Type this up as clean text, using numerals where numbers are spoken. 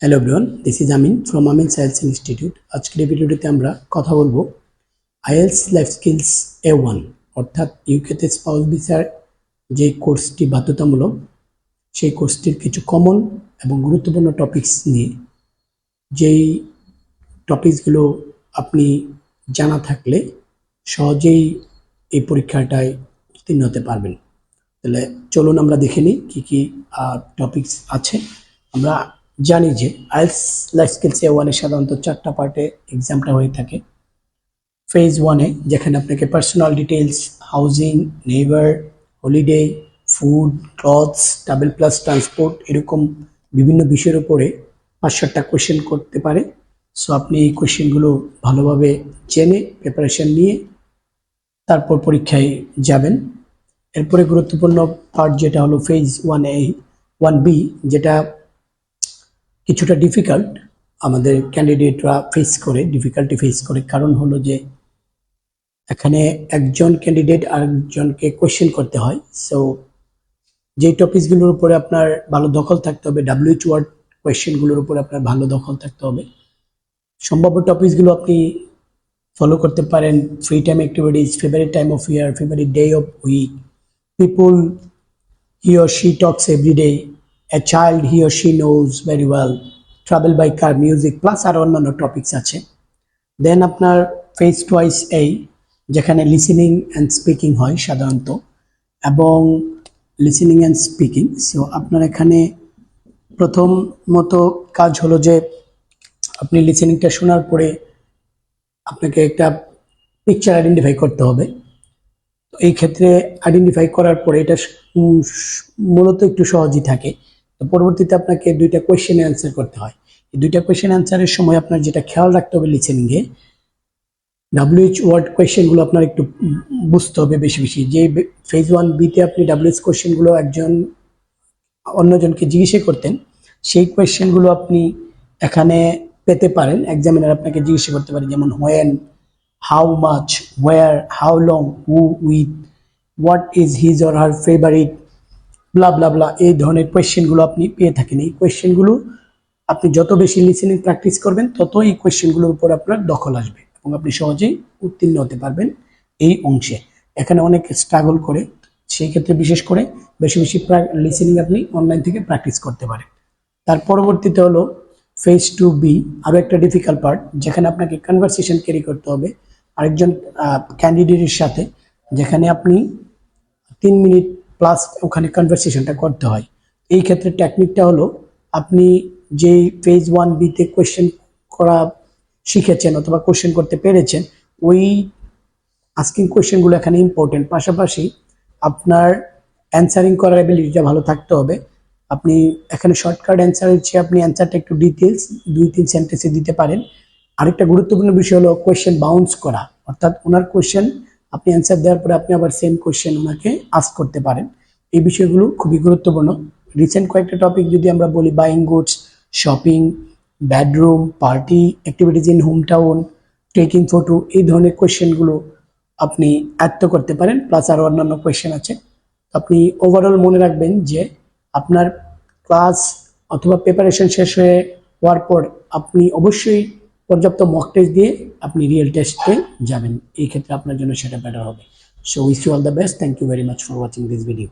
Hello everyone, this is Amin from Amin science institute. আজকের এই ভিডিওটিতে আমরা কথা বলবো আইএলটিএস লাইফ স্কিলস A1 অর্থাৎ ইউকেতে স্পাউস ভিসার যে কোর্সটি বাধ্যতামূলক, সেই কোর্সটির কিছু কমন এবং গুরুত্বপূর্ণ টপিকস নিয়ে। যেই টপিকসগুলো আপনি জানা থাকলে সহজেই এই পরীক্ষাটায় উত্তীর্ণ হতে পারবেন। তাহলে চলুন আমরা দেখে নিই কী কী টপিকস আছে। আমরা জানি যে আইএলটিএস লাইফ স্কিলস A1 সাধারণত 4টা পার্টে এক্সামটা হয়ে থাকে। ফেজ 1-এ যেখানে আপনাকে personal details, housing, neighbour, holiday, food, clothes, travel plus transport এরকম বিভিন্ন বিষয়ের উপরে 5-7টা কোয়েশ্চেন করতে পারে। সো আপনি এই কোয়েশ্চেনগুলো ভালোভাবে জেনে প্রিপারেশন নিয়ে তারপর পরীক্ষায় যাবেন। এরপরে গুরুত্বপূর্ণ পার্ট যেটা হলো ফেজ 1A 1B, যেটা কিছুটা ডিফিকাল্ট আমাদের ক্যান্ডিডেটরা ডিফিকাল্টি ফেস করে। কারণ হলো যে এখানে একজন ক্যান্ডিডেট আরেকজনকে কোয়েশ্চেন করতে হয়। সো যেই টপিকসগুলোর উপরে আপনার ভালো দখল থাকতে হবে, WH ওয়ার্ড কোয়েশ্চেনগুলোর উপরে আপনার ভালো দখল থাকতে হবে। সম্ভাব্য টপিকসগুলো আপনি ফলো করতে পারেন: free time activities, favourite time of year, favourite day of week, people he or she talks every day, a child he or she knows very well, travel by car, music, plus আর অন্যান্য topics আছে। দেন আপনার phase 2A যেখানে listening and speaking হয় সাধারণত, এবং listening and speaking. So আপনার এখানে প্রথমত কাজ হলো যে আপনি লিসেনিংটা শোনার পরে আপনাকে একটা পিকচার আইডেন্টিফাই করতে হবে। তো এই ক্ষেত্রে আইডেন্টিফাই করার পরে এটা মূলত একটু সহজই থাকে। তো পরবর্তীতে আপনাকে 2টা কোয়েশ্চেনে অ্যান্সার করতে হয়। এই 2টা কোয়েশ্চেন অ্যান্সারের সময় আপনার যেটা খেয়াল রাখতে হবে লিসেনিংয়ে, WH ওয়ার্ড কোয়েশ্চেনগুলো আপনার একটু বুঝতে হবে বেশি বেশি। যে ফেজ 1B-তে আপনি WH কোয়েশ্চেনগুলো অন্যজনকে জিজ্ঞেস করতেন, সেই কোয়েশ্চেনগুলো আপনি এখানে পেতে পারেন। এক্সামিনার আপনাকে জিজ্ঞেস করতে পারে, যেমন when, how much, where, how long, who, with, what is his or her favourite, blah blah blah, এই ধরনের কোয়েশ্চেনগুলো আপনি পেয়ে থাকেন। এই কোয়েশ্চেনগুলো আপনি যত বেশি লিসেনিং প্র্যাকটিস করবেন তত এই কোয়েশ্চেনগুলোর উপর আপনার দখল আসবে এবং আপনি সহজেই উত্তীর্ণ হতে পারবেন এই অংশে। এখানে অনেক স্ট্রাগল করে, সেই ক্ষেত্রে বিশেষ করে বেশি বেশি লিসেনিং আপনি অনলাইন থেকে প্র্যাকটিস করতে পারেন। তার পরবর্তীতে হলো ফেজ 2B, আরও একটা ডিফিকাল্ট পার্ট, যেখানে আপনাকে কনভারসেশন ক্যারি করতে হবে আরেকজন ক্যান্ডিডেটের সাথে, যেখানে আপনি 3 মিনিট প্লাস ওখানে কনভারসেশনটা করতে হয়। এই ক্ষেত্রে টেকনিকটা হলো, আপনি যেই ফেজ 1B-তে কোয়েশ্চেন করা শিখেছেন অথবা কোয়েশ্চেন করতে পেরেছেন, ওই আস্কিং কোয়েশ্চেনগুলো এখানে ইম্পর্টেন্ট। পাশাপাশি আপনার অ্যান্সারিং করার অ্যাবিলিটিটা ভালো থাকতে হবে। আপনি এখানে শর্টকাট অ্যান্সারের চেয়ে আপনি অ্যান্সারটা একটু ডিটেলস 2-3 সেন্টেন্সে দিতে পারেন। আরেকটা গুরুত্বপূর্ণ বিষয় হলো কোয়েশ্চেন বাউন্স করা, অর্থাৎ ওনার কোয়েশ্চেন আপনি অ্যান্সার দেওয়ার পরে আপনি আবার সেম কোয়েশ্চেন ওনাকে আস্ক করতে পারেন। এই বিষয়গুলো খুবই গুরুত্বপূর্ণ। রিসেন্ট কয়েকটা টপিক যদি আমরা বলি, buying goods, shopping, bedroom, party, activities in home town, taking photo, এই ধরনের কোয়েশ্চেনগুলো আপনি আয়ত্ত করতে পারেন। প্লাস আরও অন্যান্য কোয়েশ্চেন আছে। আপনি ওভারঅল মনে রাখবেন যে আপনার ক্লাস অথবা প্রিপারেশন শেষ হওয়ার পর আপনি অবশ্যই পর্যাপ্ত মক টেস্ট দিয়ে আপনি রিয়েল টেস্টে যাবেন। এই ক্ষেত্রে আপনার জন্য সেটা বেটার হবে। So wish you all the best. Thank you very much for watching this video.